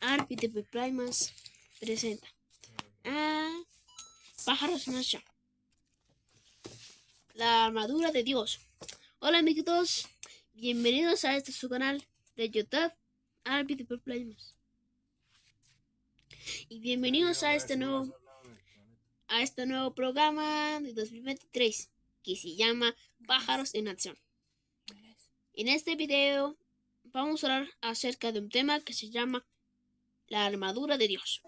RPTP Primas presenta a Pájaros en Acción, la armadura de Dios. Hola amiguitos, bienvenidos a su canal de YouTube RPTP Primas. Y bienvenidos a este nuevo programa de 2023 que se llama Pájaros en Acción. En este video vamos a hablar acerca de un tema que se llama la armadura de Dios.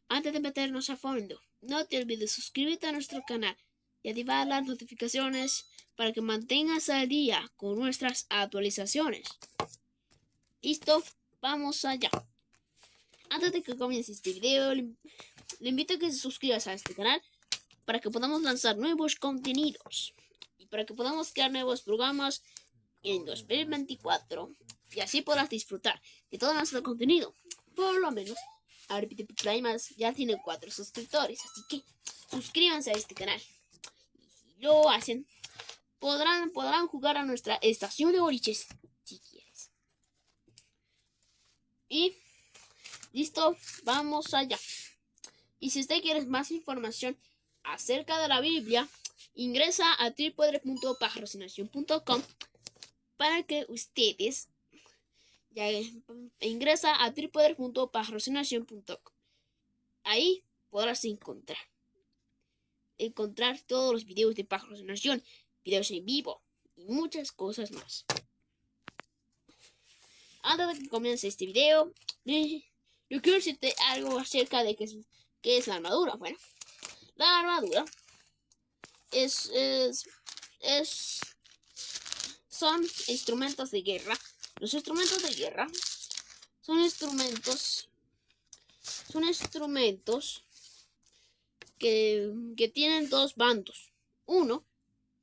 Antes de meternos a fondo, no te olvides suscribirte a nuestro canal y activar las notificaciones para que mantengas al día con nuestras actualizaciones. ¿Listo? Vamos allá. Antes de que comience este video, le invito a que se suscribas a este canal para que podamos lanzar nuevos contenidos y para que podamos crear nuevos programas en 2024 y así podrás disfrutar de todo nuestro contenido. Por lo menos RPTP Primas ya tiene 4 suscriptores, así que suscríbanse a este canal. Y si lo hacen, podrán jugar a nuestra estación de boliches si quieres. Y listo, vamos allá. Y si usted quiere más información acerca de la Biblia, ingresa a www.pajarosinacion.com para que ustedes ingresa a www.pajarosinacion.com. Ahí podrás encontrar todos los videos de Pájaros en Acción, videos en vivo y muchas cosas más. Antes de que comience este video, yo quiero decirte algo acerca de qué es la armadura. Bueno, la armadura son instrumentos de guerra. Los instrumentos de guerra son instrumentos que tienen dos bandos.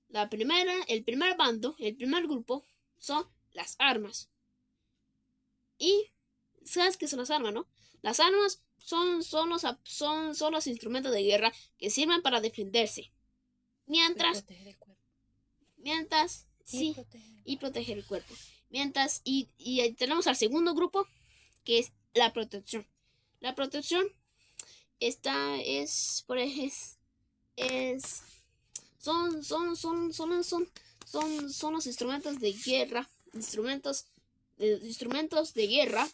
El primer grupo son las armas. Y ¿sabes qué son las armas, no? Las armas son los instrumentos de guerra que sirven para defenderse. Y proteger el cuerpo. Y tenemos al segundo grupo, que es la protección. La protección son los instrumentos de guerra, instrumentos de guerra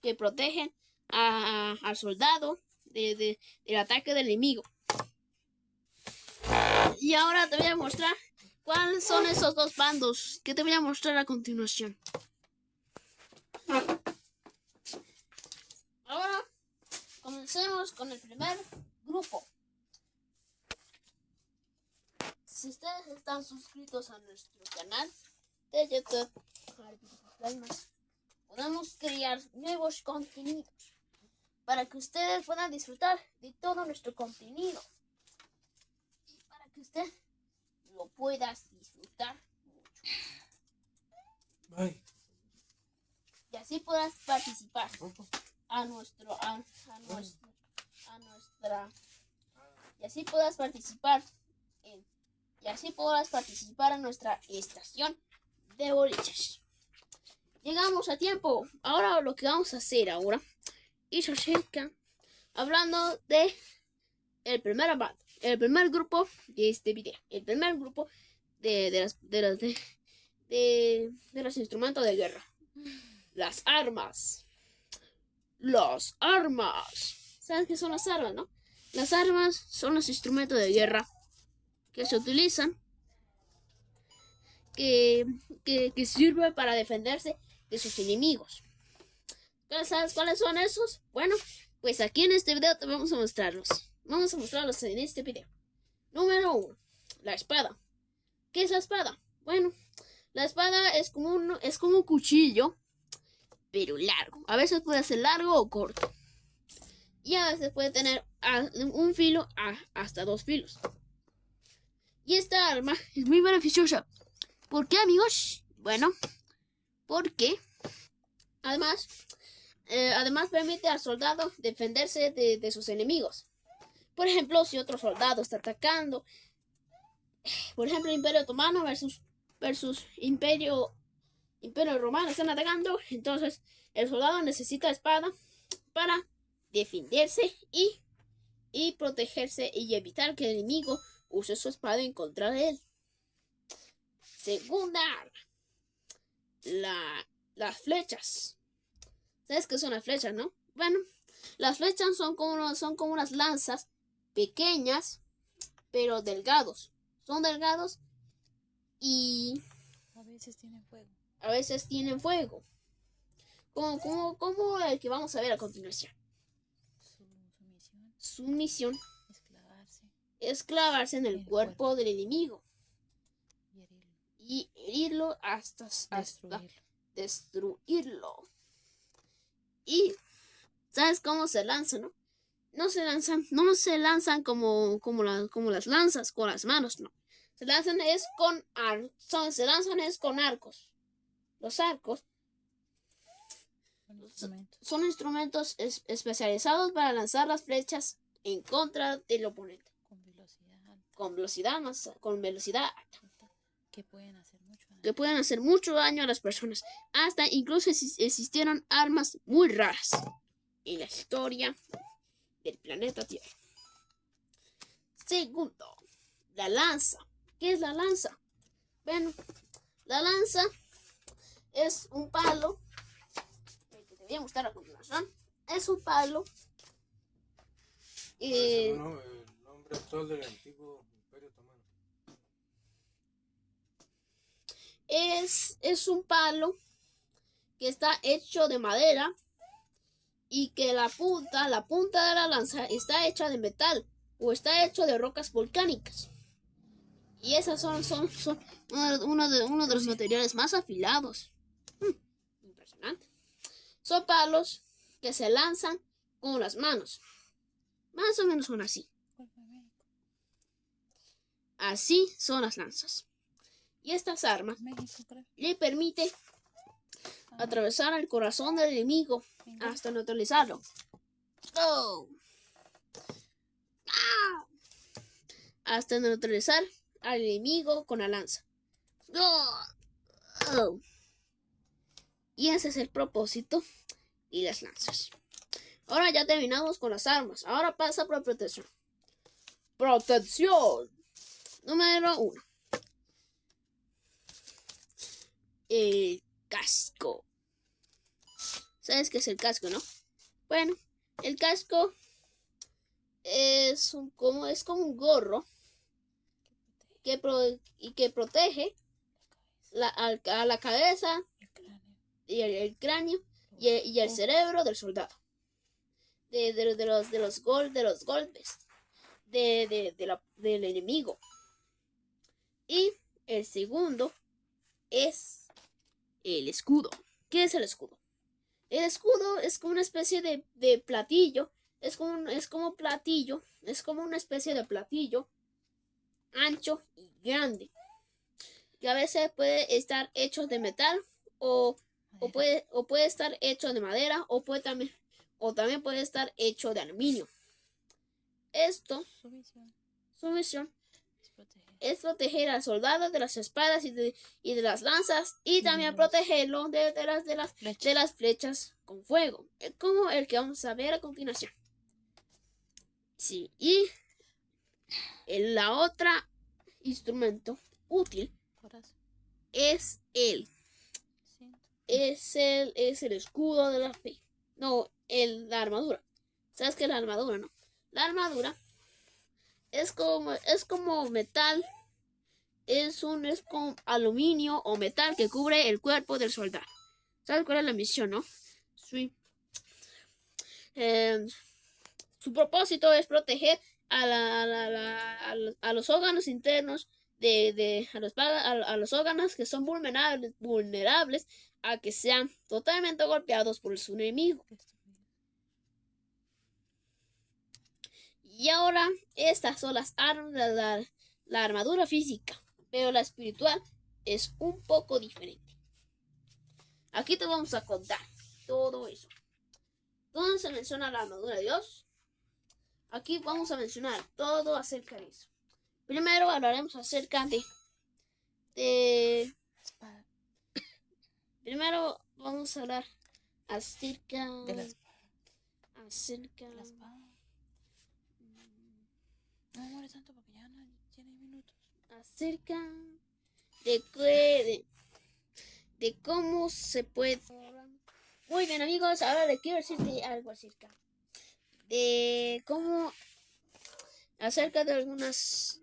que protegen al soldado del ataque del enemigo. Y ahora te voy a mostrar cuáles son esos dos bandos que te voy a mostrar a continuación. Ahora comencemos con el primer grupo. Si ustedes están suscritos a nuestro canal de YouTube, podemos crear nuevos contenidos para que ustedes puedan disfrutar de todo nuestro contenido y para que usted lo puedas disfrutar mucho. Y así podrás participar a nuestra estación de boliches. Llegamos a tiempo. Ahora lo que vamos a hacer es hablando de el primer grupo de este video. El primer grupo de los instrumentos de guerra. Las armas. ¿Sabes qué son las armas, no? Las armas son los instrumentos de guerra que se utilizan, que sirve para defenderse de sus enemigos. ¿Sabes cuáles son esos? Bueno, pues aquí en este video te vamos a mostrarlos. Vamos a mostrarlos en este video. Número 1. La espada. ¿Qué es la espada? Bueno, la espada es como un cuchillo, pero largo. A veces puede ser largo o corto. Y a veces puede tener un filo hasta 2 filos. Y esta arma es muy beneficiosa. ¿Por qué, amigos? Bueno, porque además permite al soldado defenderse de sus enemigos. Por ejemplo, si otro soldado está atacando, por ejemplo, Imperio Otomano versus Imperio Imperio Romano están atacando, entonces el soldado necesita espada para defenderse y protegerse y evitar que el enemigo use su espada en contra de él. Segunda arma, las flechas. ¿Sabes qué son las flechas, no? Bueno, las flechas son como unas lanzas pequeñas, pero delgados. Son delgados y a veces tienen fuego. A veces tienen fuego. Como el que vamos a ver a continuación. Su misión es clavarse en el cuerpo del enemigo y herirlo hasta destruirlo. Y ¿sabes cómo se lanzan, no? No se lanzan como las lanzas con las manos, no. Se lanzan con arcos. Los arcos son instrumentos especializados para lanzar las flechas en contra del oponente. Con velocidad alta. Que pueden hacer mucho daño a las personas. Hasta incluso existieron armas muy raras en la historia del planeta Tierra. Segundo, la lanza. ¿Qué es la lanza? Bueno, la lanza es un palo. El que te voy a mostrar a continuación. Es un palo. El nombre actual del antiguo Imperio Otomano. Es un palo que está hecho de madera y que la punta de la lanza está hecha de metal o está hecho de rocas volcánicas. Y esas son uno de los materiales más afilados. Impresionante. Son palos que se lanzan con las manos. Más o menos son así. Así son las lanzas. Y estas armas le permiten atravesar el corazón del enemigo hasta neutralizarlo. ¡Oh! ¡Ah! Hasta neutralizar al enemigo con la lanza. ¡Oh! ¡Oh! Y ese es el propósito y las lanzas. Ahora ya terminamos con las armas. Ahora pasa por protección. Protección. Número 1. El casco. ¿Sabes qué es el casco, no? Bueno, el casco es como un gorro que protege a la cabeza y el cráneo y el cerebro del soldado de los golpes del enemigo. Y el segundo es el escudo. ¿Qué es el escudo? El escudo es como una especie de platillo. Es como una especie de platillo ancho y grande, que a veces puede estar hecho de metal o puede estar hecho de madera o también puede estar hecho de aluminio. Su misión es proteger al soldado de las espadas y de las lanzas y también protegerlo de las flechas con fuego, como el que vamos a ver a continuación. Sí, y la otra instrumento útil es el escudo de la fe. No, la armadura. ¿Sabes qué es la armadura, no? La armadura es como metal. Es como aluminio o metal que cubre el cuerpo del soldado. ¿Sabes cuál es la misión, no? Sí. Su propósito es proteger a los órganos internos a los órganos que son vulnerables a que sean totalmente golpeados por su enemigo. Y ahora estas son las armas de la armadura física, pero la espiritual es un poco diferente. Aquí te vamos a contar todo eso. ¿Dónde se menciona la armadura de Dios? Aquí vamos a mencionar todo acerca de eso. Primero hablaremos acerca de Primero vamos a hablar acerca De la espada. acerca La espada. No demore tanto porque ya no tiene minutos. acerca de cómo se puede. Muy bien, amigos, ahora les quiero decirte algo acerca de cómo, acerca de algunas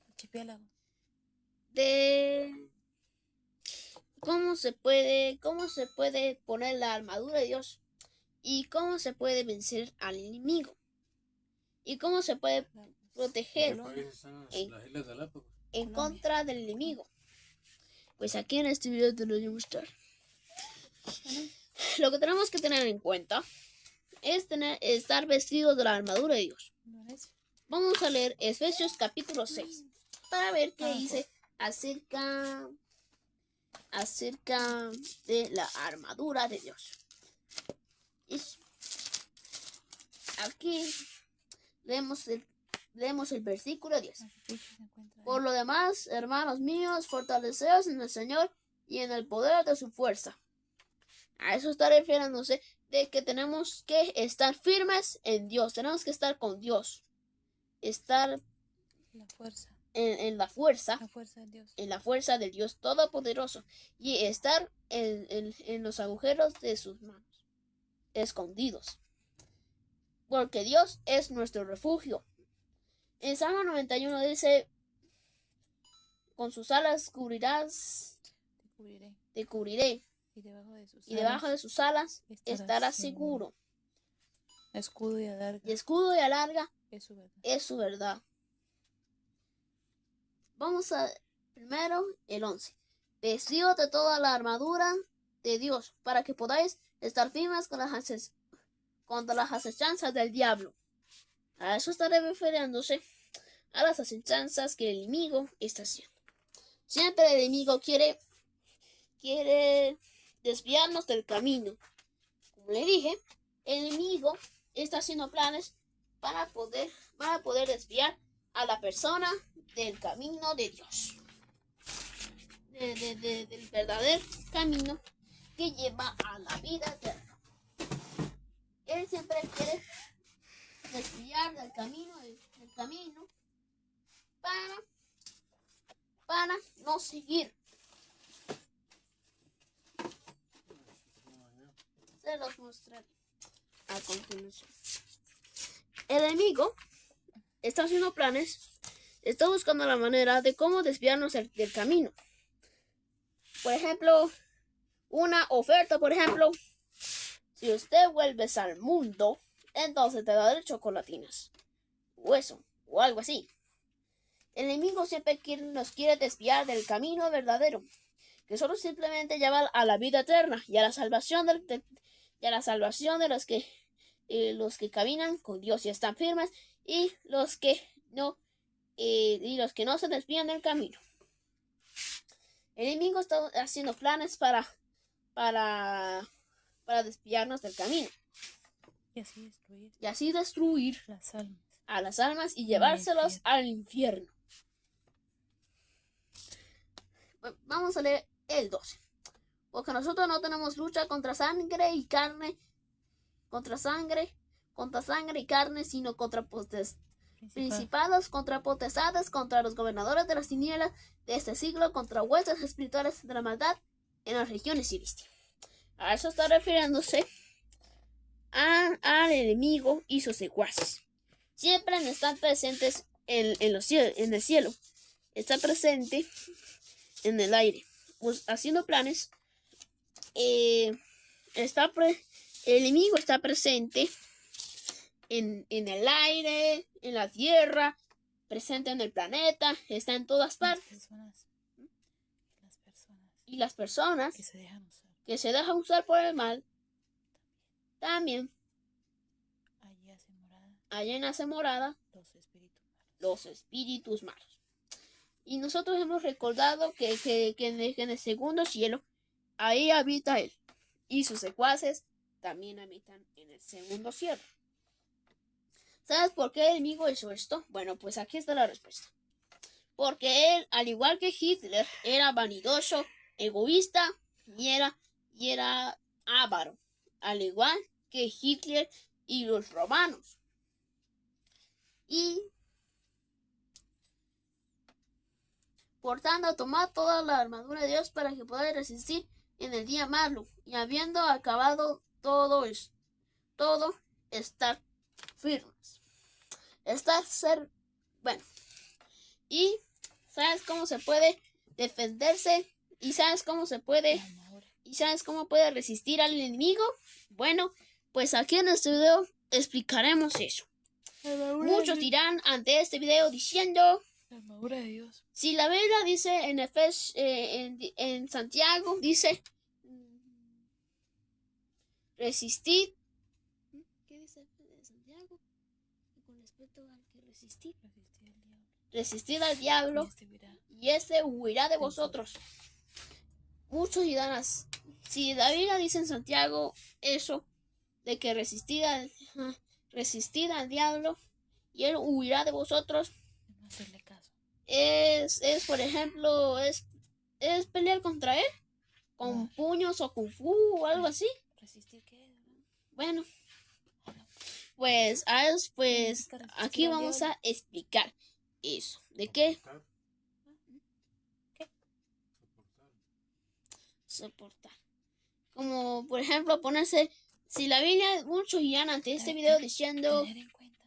Archipiélago. de cómo se puede poner la armadura de Dios y cómo se puede vencer al enemigo y cómo se puede proteger ¿En qué país están las Islas Galápagos? en Colombia. contra del enemigo. Pues aquí en este video te lo voy a mostrar. Lo que tenemos que tener en cuenta es estar vestidos de la armadura de Dios. ¿No es? Vamos a leer Efesios capítulo 6 para ver qué dice acerca de la armadura de Dios. Y aquí leemos el versículo 10. Por lo demás, hermanos míos, fortaleceos en el Señor y en el poder de su fuerza. A eso está refiriéndose de que tenemos que estar firmes en Dios. Tenemos que estar con Dios. Estar La fuerza. en la fuerza. La fuerza de Dios. En la fuerza del Dios Todopoderoso. Y estar en los agujeros de sus manos. Escondidos. Porque Dios es nuestro refugio. En Salmo 91 dice: con sus alas cubrirás. Te cubriré. Y debajo de sus alas estarás seguro. Escudo y alarga. Y escudo y alarga es su verdad. es su verdad. Vamos a primero el 11. Vestidos de toda la armadura de Dios, para que podáis estar firmes contra las acechanzas del diablo. A eso está refiriéndose a las acechanzas que el enemigo está haciendo. Siempre el enemigo quiere desviarnos del camino. Como le dije, el enemigo está haciendo planes para poder desviar a la persona del camino de Dios, del verdadero camino que lleva a la vida eterna. Él siempre quiere desviar del camino para no seguir. Se los mostraré a continuación. El enemigo está haciendo planes, está buscando la manera de cómo desviarnos del camino. Por ejemplo, una oferta, por ejemplo, si usted vuelves al mundo, entonces te daré chocolatinas, o eso, o algo así. El enemigo siempre nos quiere desviar del camino verdadero, que solo simplemente lleva a la vida eterna y a la salvación de los que caminan con Dios y están firmes, y los que no se desvían del camino. El enemigo está haciendo planes para desviarnos del camino Y así destruir a las almas y llevárselos al infierno. Vamos a leer el 12. Porque nosotros no tenemos lucha contra sangre y carne, sino contra principados, contra potestades, contra los gobernadores de las tinieblas de este siglo, contra huestes espirituales de la maldad en las regiones celestes. A eso está refiriéndose al enemigo y sus secuaces. Siempre están presentes en el cielo. Está presente en el aire, pues haciendo planes. El enemigo está presente en el aire, en la tierra, presente en el planeta, está en todas partes. Y las personas que se dejan usar por el mal, también allá hace morada los espíritus malos. Y nosotros hemos recordado que en el segundo cielo, ahí habita él. Y sus secuaces también habitan en el segundo cielo. ¿Sabes por qué el enemigo hizo esto? Bueno, pues aquí está la respuesta. porque él, al igual que Hitler, era vanidoso, egoísta y era avaro, al igual que Hitler y los romanos. Y por tanto, tomad toda la armadura de Dios para que podáis resistir en el día malo, y habiendo acabado todo, estar firmes. Bueno, y ¿sabes cómo se puede defenderse? ¿Y sabes cómo puede resistir al enemigo? Bueno, pues aquí en este video explicaremos eso. Muchos dirán ante este video diciendo: La armadura de Dios. Si la Biblia dice en Santiago, dice resistid. ¿Qué dice en Santiago? Con respecto al que resistir. Resistid al diablo y este huirá de vosotros. Muchos dirán, si la Biblia dice en Santiago eso, de que resistid al diablo y él huirá de vosotros, No hacerle caso. es por ejemplo, es pelear contra él con puños o kung fu o algo así. ¿Resistir qué? Bueno, pues aquí vamos a explicar eso. ¿De qué? Soportar. Como por ejemplo ponerse, si la Biblia, muchos irán ante este video diciendo, Tener en cuenta.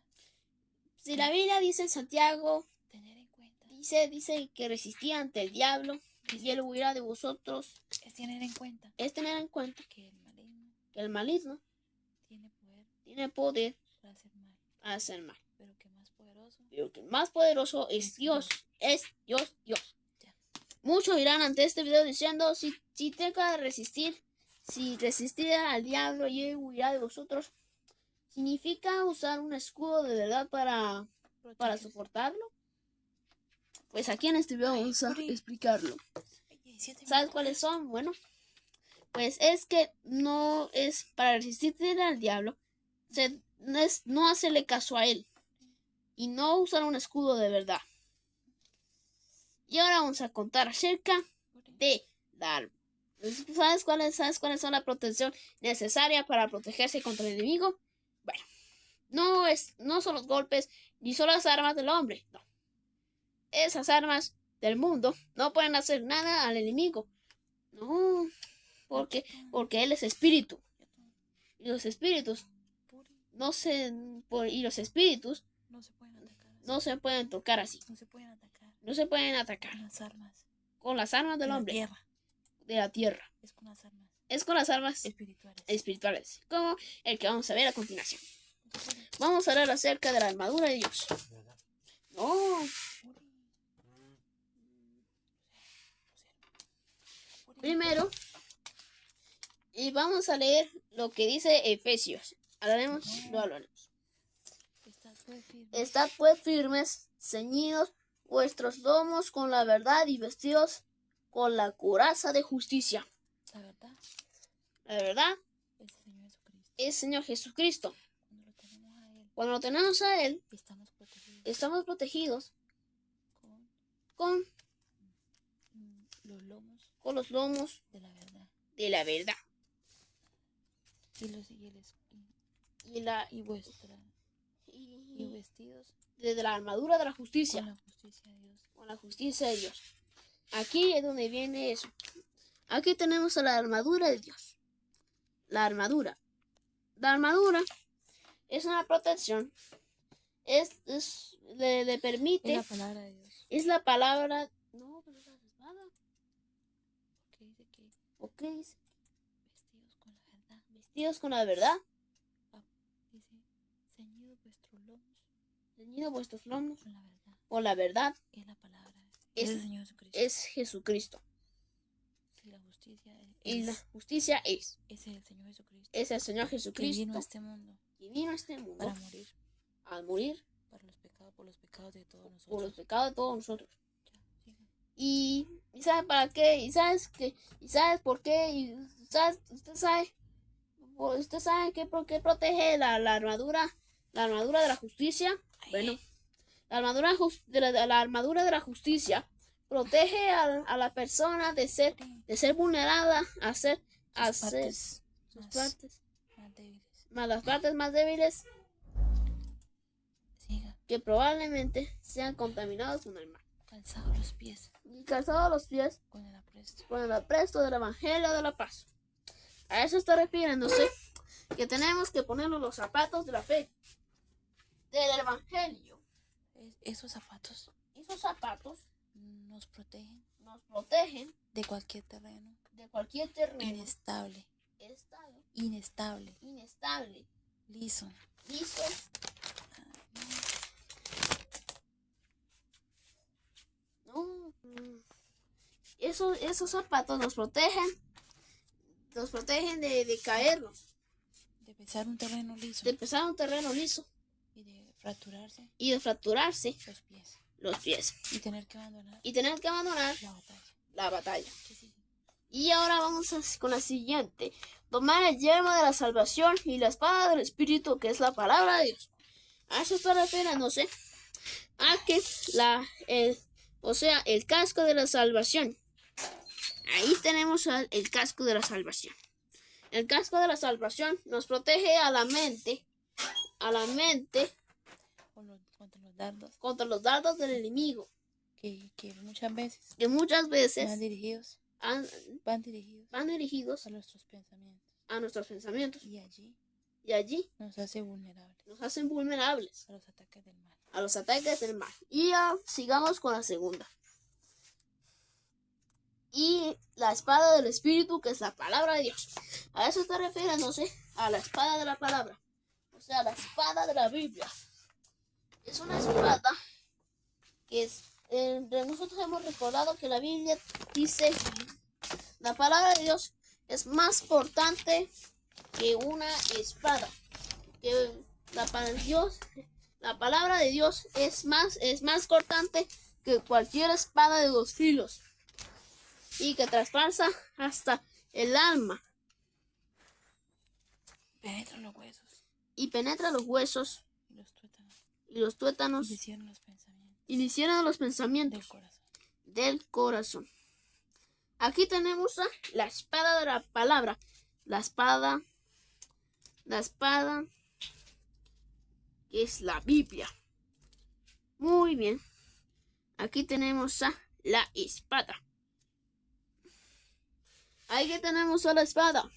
si la Biblia dice en Santiago, Tener en cuenta. dice que resistí ante el diablo y él huirá de vosotros. Es tener en cuenta. Es tener en cuenta Que el maligno tiene poder para hacer mal. Hacer mal. Pero que más poderoso es Dios. Es Dios. Ya. Muchos irán ante este video diciendo, si tengo que resistir, si resistir al diablo y él huirá de vosotros, ¿significa usar un escudo de verdad para soportarlo? Pues aquí en este video vamos a explicarlo. ¿Sabes cuáles son? Bueno, pues es que no es para resistir al diablo, no hacerle caso a él y no usar un escudo de verdad. Y ahora vamos a contar acerca de dar. ¿Sabes cuáles son la protección necesaria para protegerse contra el enemigo? Bueno, no son los golpes ni son las armas del hombre, no. Esas armas del mundo no pueden hacer nada al enemigo. No, porque él es espíritu. Y los espíritus no se pueden tocar así. No se pueden atacar. Con las armas del hombre. De la tierra. Es con las armas espirituales. Como el que vamos a ver a continuación. Vamos a hablar acerca de la armadura de Dios. No. Primero, y vamos a leer lo que dice Efesios. Lo hablaremos. Estad pues firmes, ceñidos vuestros lomos con la verdad y vestidos con la coraza de justicia. La verdad es el Señor Jesucristo. Cuando lo tenemos a Él, estamos protegidos con los lomos de la verdad. Y vestidos de la armadura de la justicia. Con la justicia de Dios. Aquí es donde viene eso. Aquí tenemos a la armadura de Dios. La armadura es una protección. Le permite. Es la palabra de Dios. Es la palabra. No, pero es la espada. ¿Por qué dice? Vestidos con la verdad. Dice, ceñidos vuestros lomos. Con la verdad. Es la palabra. Es el Señor Jesucristo. Es Jesucristo. Y la justicia es el Señor Jesucristo. Es el Señor Jesucristo. Que vino a este mundo. Para morir. Al morir. Por los pecados de todos nosotros. Por los pecados de todos nosotros. ¿Y sabe para qué? ¿Y sabes por qué? ¿Usted sabe por qué protege la armadura de la justicia? Bueno, La armadura de la justicia protege a la persona de ser vulnerada a ser sus partes más débiles. las partes más débiles Siga. que probablemente sean contaminados con el mal. Calzado los pies Y calzados los pies con el apresto con el apresto del evangelio de la paz. A eso está refiriéndose que tenemos que ponernos los zapatos de la fe, del evangelio. Esos zapatos Esos zapatos nos protegen nos protegen de cualquier terreno de cualquier terreno inestable, inestable, liso. liso. No. Esos zapatos nos protegen de caernos, De pisar un terreno liso de pisar un terreno liso y de fracturarse y de fracturarse los pies los pies y tener que abandonar la batalla. ¿Qué sigue? Y ahora vamos con la siguiente. Tomar el yelmo de la salvación y la espada del Espíritu, que es la palabra de Dios. A eso está refiriéndose a que el casco de la salvación. Ahí tenemos el casco de la salvación. El casco de la salvación nos protege a la mente contra los dardos del enemigo, que muchas veces que muchas veces van dirigidos van dirigidos a nuestros pensamientos a nuestros pensamientos y allí nos hacen vulnerables a los ataques del mal. Y ya sigamos con la segunda. Y la espada del Espíritu, que es la palabra de Dios. A eso está refiriéndose a la espada de la palabra, o sea, la espada de la Biblia. Es una espada que nosotros hemos recordado que la Biblia dice: la palabra de Dios es más importante que una espada. Que la palabra de Dios es más cortante que cualquier espada de 2 filos. Y que traspasa hasta el alma. penetra los huesos Y penetra los huesos y los tuétanos y discierne los pensamientos del corazón. Aquí tenemos la espada de la palabra. La espada que es la Biblia. Muy bien. Aquí tenemos la espada. Aquí tenemos la espada.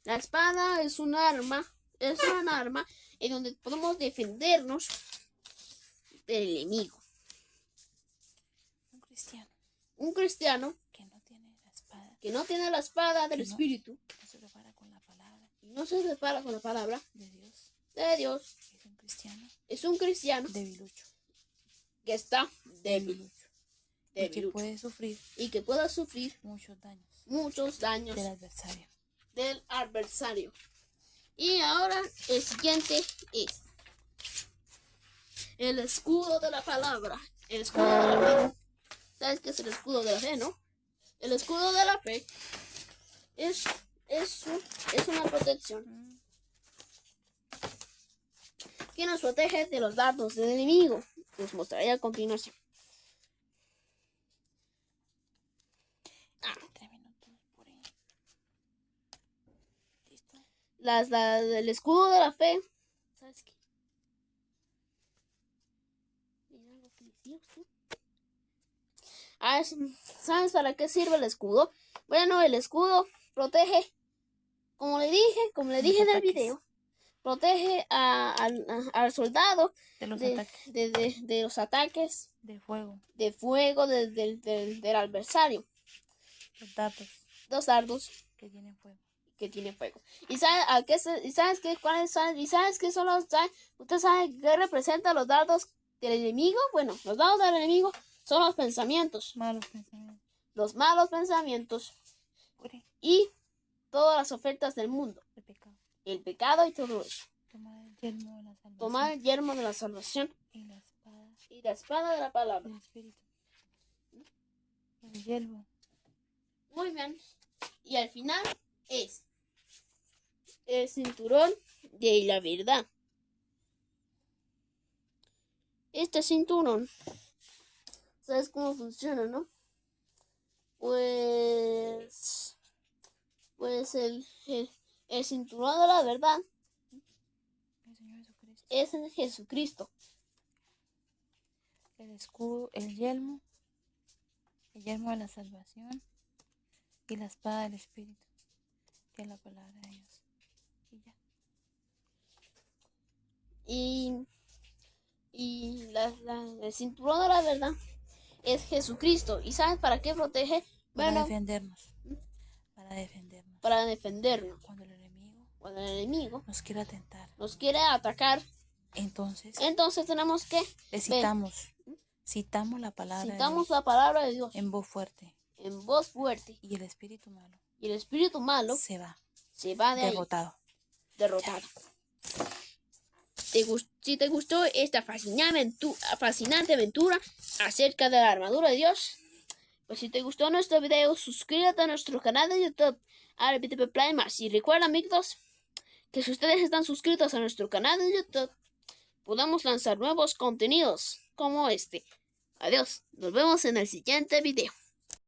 La espada es un arma en donde podemos defendernos del enemigo. Un cristiano que no tiene la espada del Espíritu, no se prepara con la palabra no se prepara con la palabra de Dios, es un cristiano debilucho, que está débil y que pueda sufrir muchos daños del adversario. Y ahora el siguiente es el escudo de la palabra. El escudo de la fe. ¿Sabes qué es el escudo de la fe, no? El escudo de la fe es una protección que nos protege de los dardos del enemigo. Les mostraré a continuación. El escudo de la fe. ¿Sabes qué? ¿Sabes para qué sirve el escudo? Bueno, el escudo protege, como le dije en el video, protege al soldado de los ataques de fuego del adversario. Los dardos que tienen fuego. ¿Y sabes qué son los dardos? ¿Usted sabe qué representan los dardos del enemigo? Bueno, los dardos del enemigo son los pensamientos. Los malos pensamientos. Y todas las ofertas del mundo. El pecado y todo eso. Tomar el yelmo de la salvación. Y la espada de la palabra. El yelmo. Muy bien. Y al final es el cinturón de la verdad. este cinturón, ¿sabes cómo funciona, no? Pues el cinturón de la verdad El Señor Jesucristo. es en Jesucristo. El escudo, el yelmo de la salvación y la espada del Espíritu, que es la palabra de Dios. Y ya. El cinturón de la verdad es Jesucristo. ¿Y sabes para qué protege? Para defendernos. Para defendernos. Cuando el enemigo nos quiere atentar, nos quiere atacar, entonces tenemos que citamos la palabra de citamos Dios la palabra de Dios en voz fuerte. Y el espíritu malo se va de ahí, derrotado. Si te gustó esta fascinante aventura acerca de la armadura de Dios, pues si te gustó nuestro video, suscríbete a nuestro canal de YouTube, RBTP Play Más. Y recuerda, amigos, que si ustedes están suscritos a nuestro canal de YouTube, podemos lanzar nuevos contenidos como este. Adiós, nos vemos en el siguiente video.